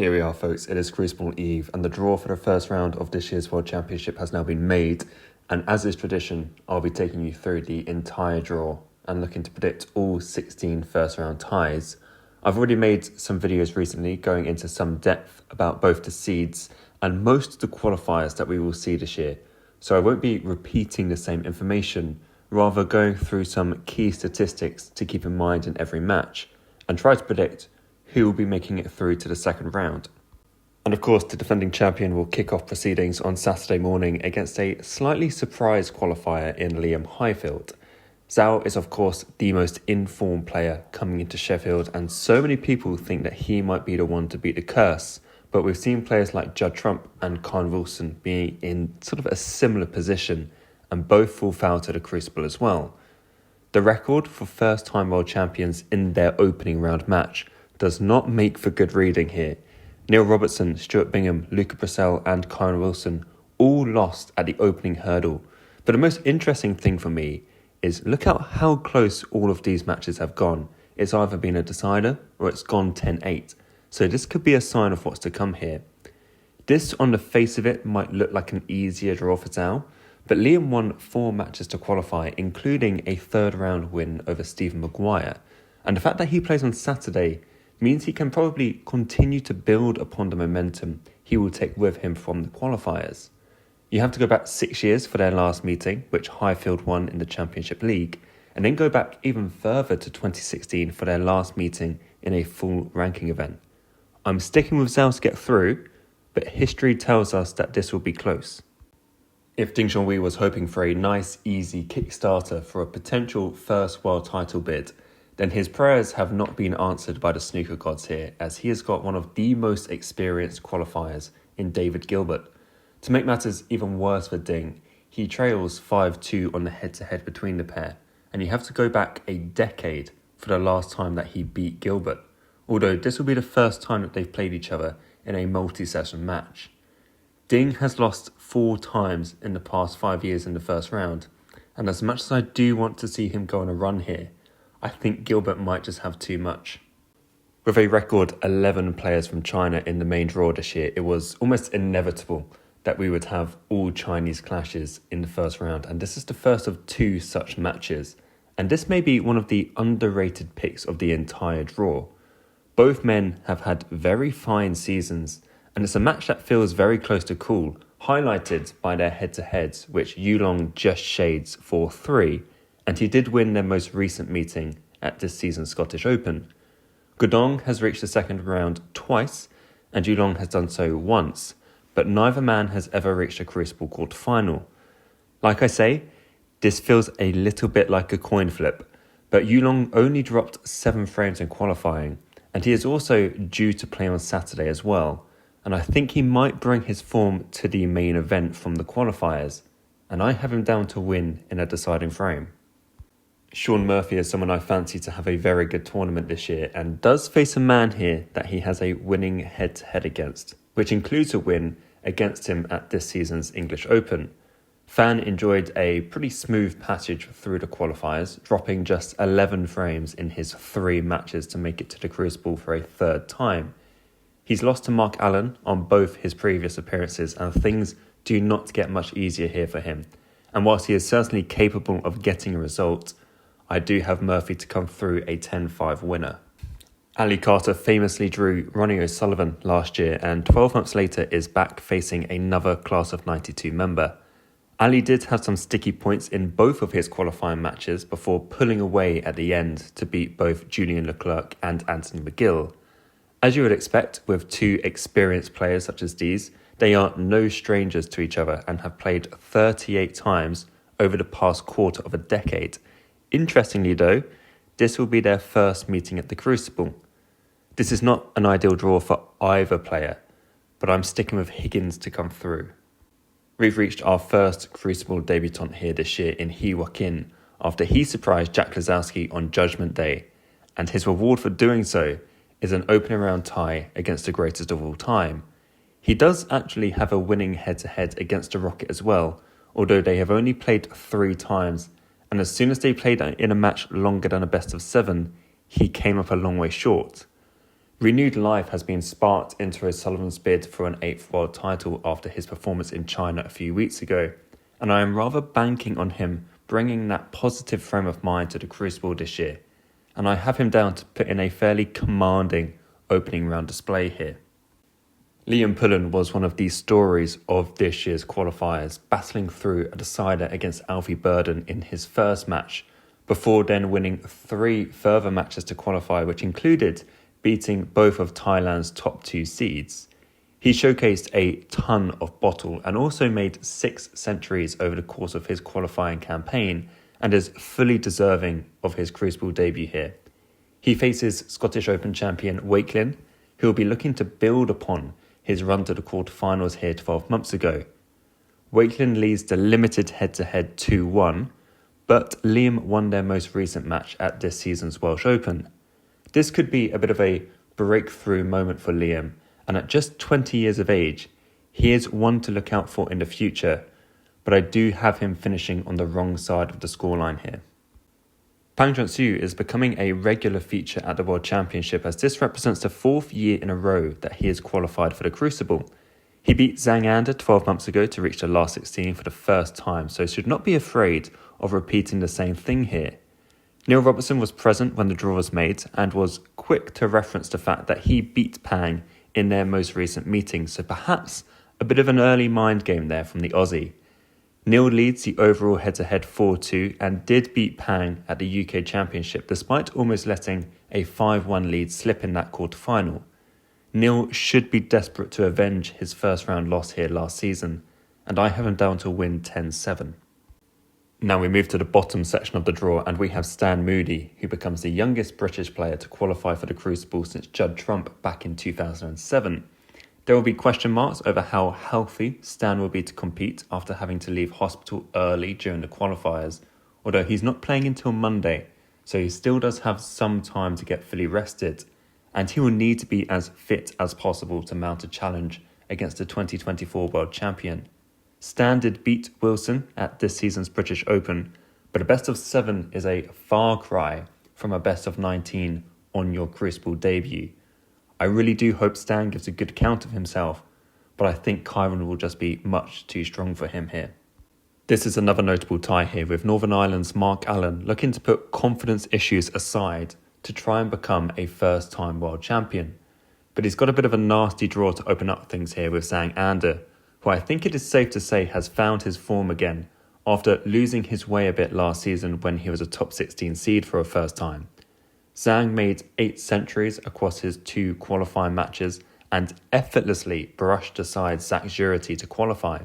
Here we are, folks. It is Crucible Eve, and the draw for the first round of this year's World Championship has now been made. And as is tradition, I'll be taking you through the entire draw and looking to predict all 16 first round ties. I've already made some videos recently going into some depth about both the seeds and most of the qualifiers that we will see this year. So I won't be repeating the same information, rather going through some key statistics to keep in mind in every match and try to predict who will be making it through to the second round. And of course, the defending champion will kick off proceedings on Saturday morning against a slightly surprise qualifier in Liam Highfield. Zhao is of course the most informed player coming into Sheffield, and so many people think that he might be the one to beat the curse, but we've seen players like Judd and Wilson being in sort of a similar position, and both fall foul to the Crucible as well. The record for first-time world champions in their opening round match does not make for good reading here. Neil Robertson, Stuart Bingham, Luca Brissell and Kyren Wilson all lost at the opening hurdle. But the most interesting thing for me is look at how close all of these matches have gone. It's either been a decider or it's gone 10-8. So this could be a sign of what's to come here. This, on the face of it, might look like an easier draw for Zhao, but Liam won 4 matches to qualify, including a third round win over Stephen Maguire. And the fact that he plays on Saturday means he can probably continue to build upon the momentum he will take with him from the qualifiers. You have to go back 6 years for their last meeting, which Highfield won in the Championship League, and then go back even further to 2016 for their last meeting in a full ranking event. I'm sticking with Zhao to get through, but history tells us that this will be close. If Junhui was hoping for a nice, easy Kickstarter for a potential first world title bid, then his prayers have not been answered by the snooker gods here, as he has got one of the most experienced qualifiers in David Gilbert. To make matters even worse for Ding, he trails 5-2 on the head-to-head between the pair, and you have to go back a decade for the last time that he beat Gilbert, although this will be the first time that they've played each other in a multi-session match. Ding has lost 4 times in the past 5 years in the first round, and as much as I do want to see him go on a run here, I think Gilbert might just have too much. With a record 11 players from China in the main draw this year, it was almost inevitable that we would have all Chinese clashes in the first round, and this is the first of 2 such matches, and this may be one of the underrated picks of the entire draw. Both men have had very fine seasons, and it's a match that feels very close to cool, highlighted by their head-to-heads, which Yuelong just shades 4-3, and he did win their most recent meeting at this season's Scottish Open. Guodong has reached the second round twice, and Yuelong has done so once, but neither man has ever reached a Crucible quarter-final. Like I say, this feels a little bit like a coin flip, but Yuelong only dropped 7 frames in qualifying, and he is also due to play on Saturday as well, and I think he might bring his form to the main event from the qualifiers, and I have him down to win in a deciding frame. Shaun Murphy is someone I fancy to have a very good tournament this year, and does face a man here that he has a winning head-to-head against, which includes a win against him at this season's English Open. Fan enjoyed a pretty smooth passage through the qualifiers, dropping just 11 frames in his 3 matches to make it to the Crucible for a third time. He's lost to Mark Allen on both his previous appearances, and things do not get much easier here for him. And whilst he is certainly capable of getting a result, I do have Murphy to come through a 10-5 winner. Ali Carter famously drew Ronnie O'Sullivan last year, and 12 months later is back facing another class of 92 member. Ali did have some sticky points in both of his qualifying matches before pulling away at the end to beat both Julian Leclerc and Anthony McGill. As you would expect with 2 experienced players such as these, they are no strangers to each other and have played 38 times over the past quarter of a decade. Interestingly though, this will be their first meeting at the Crucible. This is not an ideal draw for either player, but I'm sticking with Higgins to come through. We've reached our first Crucible debutant here this year in Wakelin after he surprised Jack Lazowski on Judgment Day, and his reward for doing so is an opening round tie against the greatest of all time. He does actually have a winning head-to-head against the Rocket as well, although they have only played 3 times, and as soon as they played in a match longer than a best of 7, he came up a long way short. Renewed life has been sparked into O'Sullivan's bid for an 8th world title after his performance in China a few weeks ago, and I am rather banking on him bringing that positive frame of mind to the Crucible this year, and I have him down to put in a fairly commanding opening round display here. Liam Pullen was one of the stories of this year's qualifiers, battling through a decider against Alfie Burden in his first match, before then winning 3 further matches to qualify, which included beating both of Thailand's top 2 seeds. He showcased a ton of bottle and also made 6 centuries over the course of his qualifying campaign and is fully deserving of his Crucible debut here. He faces Scottish Open champion Wakelin, who will be looking to build upon his run to the quarterfinals here 12 months ago. Wakelin leads the limited head-to-head 2-1, but Liam won their most recent match at this season's Welsh Open. This could be a bit of a breakthrough moment for Liam, and at just 20 years of age, he is one to look out for in the future, but I do have him finishing on the wrong side of the scoreline here. Junxu is becoming a regular feature at the World Championship, as this represents the 4th year in a row that he has qualified for the Crucible. He beat Zhang 12 months ago to reach the last 16 for the first time, so should not be afraid of repeating the same thing here. Neil Robertson was present when the draw was made and was quick to reference the fact that he beat Pang in their most recent meeting, so perhaps a bit of an early mind game there from the Aussie. Neil leads the overall head-to-head 4-2 and did beat Pang at the UK Championship despite almost letting a 5-1 lead slip in that quarter-final. Neil should be desperate to avenge his first round loss here last season, and I have him down to win 10-7. Now we move to the bottom section of the draw and we have Stan Moody, who becomes the youngest British player to qualify for the Crucible since Judd Trump back in 2007. There will be question marks over how healthy Stan will be to compete after having to leave hospital early during the qualifiers, although he's not playing until Monday, so he still does have some time to get fully rested, and he will need to be as fit as possible to mount a challenge against the 2024 world champion. Stan did beat Wilson at this season's British Open, but a best of 7 is a far cry from a best of 19 on your Crucible debut. I really do hope Stan gives a good account of himself, but I think Kyren will just be much too strong for him here. This is another notable tie here, with Northern Ireland's Mark Allen looking to put confidence issues aside to try and become a first-time world champion. But he's got a bit of a nasty draw to open up things here with Zhang, who I think it is safe to say has found his form again after losing his way a bit last season when he was a top 16 seed for a first time. Zhang made 8 centuries across his 2 qualifying matches and effortlessly brushed aside Zach Jurity to qualify.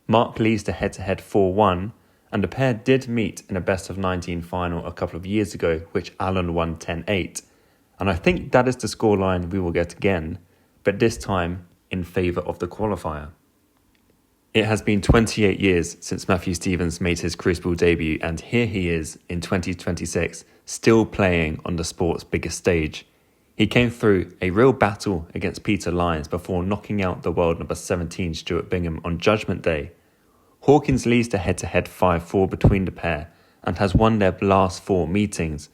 Mark leads the head-to-head 4-1, and the pair did meet in a best of 19 final a couple of years ago, which Allen won 10-8. And I think that is the scoreline we will get again, but this time in favour of the qualifier. It has been 28 years since Matthew Stevens made his Crucible debut, and here he is in 2026, still playing on the sport's biggest stage. He came through a real battle against Peter Lyons before knocking out the world number 17 Stuart Bingham on Judgment Day. Hawkins leads the head-to-head 5-4 between the pair and has won their last 4 meetings,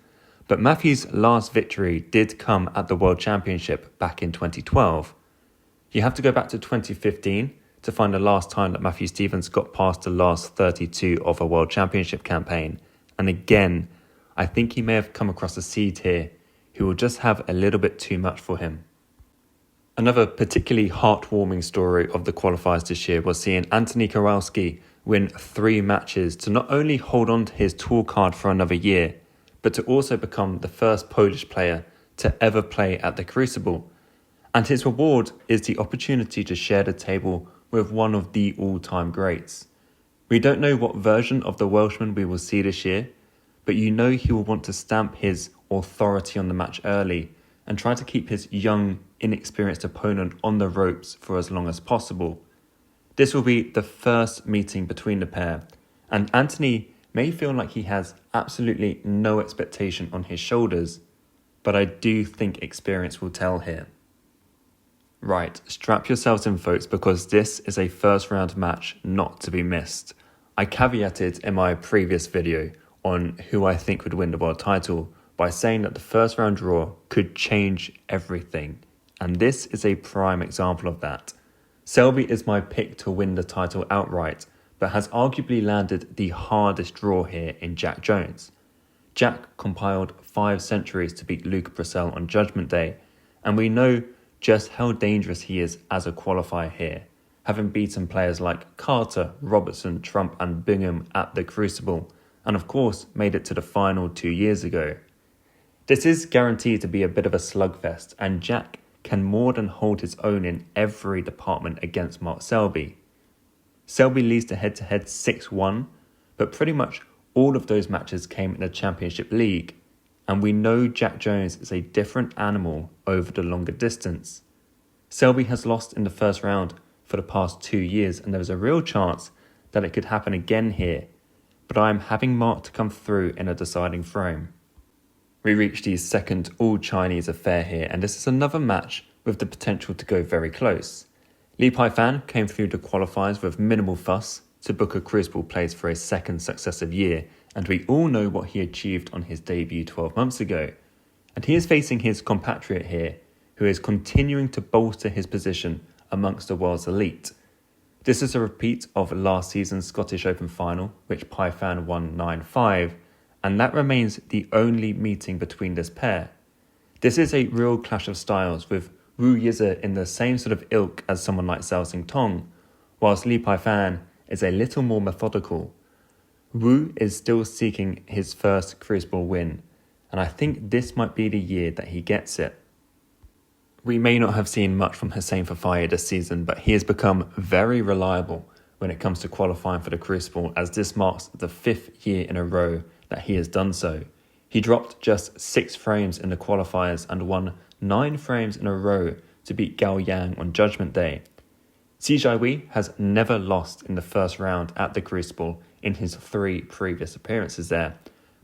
but Matthew's last victory did come at the World Championship back in 2012. You have to go back to 2015 to find the last time that Matthew Stevens got past the last 32 of a World Championship campaign. And again, I think he may have come across a seed here who will just have a little bit too much for him. Another particularly heartwarming story of the qualifiers this year was seeing Antoni Kowalski win 3 matches to not only hold on to his tour card for another year, but to also become the first Polish player to ever play at the Crucible. And his reward is the opportunity to share the table with one of the all-time greats. We don't know what version of the Welshman we will see this year, but you know he will want to stamp his authority on the match early and try to keep his young, inexperienced opponent on the ropes for as long as possible. This will be the first meeting between the pair, and Antoni may feel like he has absolutely no expectation on his shoulders, but I do think experience will tell here. Right, strap yourselves in folks, because this is a first round match not to be missed. I caveated in my previous video on who I think would win the world title, by saying that the first round draw could change everything. And this is a prime example of that. Selby is my pick to win the title outright, but has arguably landed the hardest draw here in Jack Jones. Jack compiled 5 centuries to beat Luca Brissell on Judgment Day, and we know just how dangerous he is as a qualifier here, having beaten players like Carter, Robertson, Trump and Bingham at the Crucible, and of course made it to the final 2 years ago. This is guaranteed to be a bit of a slugfest, and Jack can more than hold his own in every department against Mark Selby. Selby leads the head-to-head 6-1, but pretty much all of those matches came in the Championship League, and we know Jack Jones is a different animal over the longer distance. Selby has lost in the first round for the past 2 years, and there is a real chance that it could happen again here, but I am having Mark to come through in a deciding frame. We reach the second all-Chinese affair here, and this is another match with the potential to go very close. Lei Peifan came through the qualifiers with minimal fuss to book a Crucible place for a second successive year, and we all know what he achieved on his debut 12 months ago. And he is facing his compatriot here, who is continuing to bolster his position amongst the world's elite. This is a repeat of last season's Scottish Open final, which Peifan won 9-5, and that remains the only meeting between this pair. This is a real clash of styles, with Yize in the same sort of ilk as someone like Xintong, whilst Lei Peifan is a little more methodical. Wu is still seeking his first Crucible win, and I think this might be the year that he gets it. We may not have seen much from Hossein Vafaei this season, but he has become very reliable when it comes to qualifying for the Crucible, as this marks the 5th year in a row that he has done so. He dropped just 6 frames in the qualifiers and won 9 frames in a row to beat Gao Yang on Judgment Day. Jiahui has never lost in the first round at the Crucible in his 3 previous appearances there,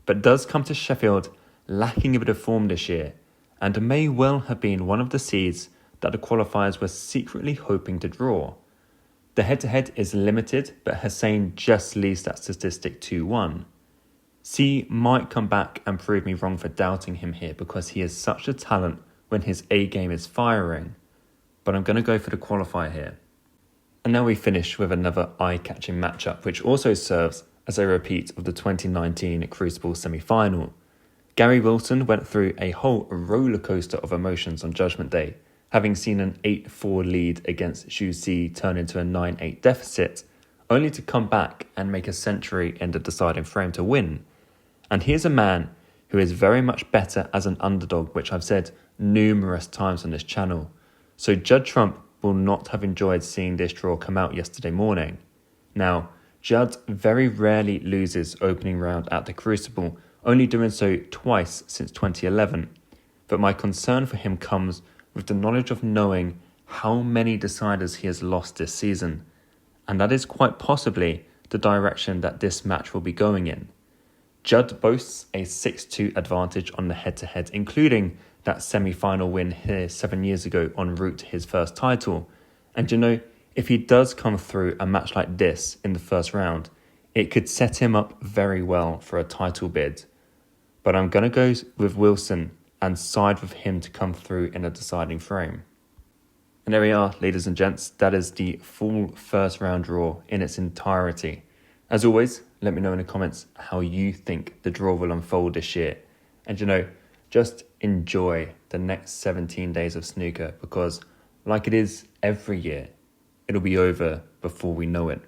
but does come to Sheffield lacking a bit of form this year, and may well have been one of the seeds that the qualifiers were secretly hoping to draw. The head-to-head is limited, but Hossein just leads that statistic 2-1. C might come back and prove me wrong for doubting him here, because he is such a talent when his A game is firing, but I'm going to go for the qualifier here. And now we finish with another eye-catching matchup, which also serves as a repeat of the 2019 Crucible semi-final. Gary Wilson went through a whole roller coaster of emotions on Judgment Day, having seen an 8-4 lead against Zhou turn into a 9-8 deficit, only to come back and make a century in the deciding frame to win. And here's a man who is very much better as an underdog, which I've said numerous times on this channel. So Judd Trump will not have enjoyed seeing this draw come out yesterday morning. Now, Judd very rarely loses opening round at the Crucible, only doing so twice since 2011. But my concern for him comes with the knowledge of knowing how many deciders he has lost this season. And that is quite possibly the direction that this match will be going in. Judd boasts a 6-2 advantage on the head-to-head, including that semi-final win here 7 years ago en route to his first title. And you know, if he does come through a match like this in the first round, it could set him up very well for a title bid. But I'm going to go with Wilson and side with him to come through in a deciding frame. And there we are, ladies and gents. That is the full first round draw in its entirety. As always, let me know in the comments how you think the draw will unfold this year. And you know, just enjoy the next 17 days of snooker, because like it is every year, it'll be over before we know it.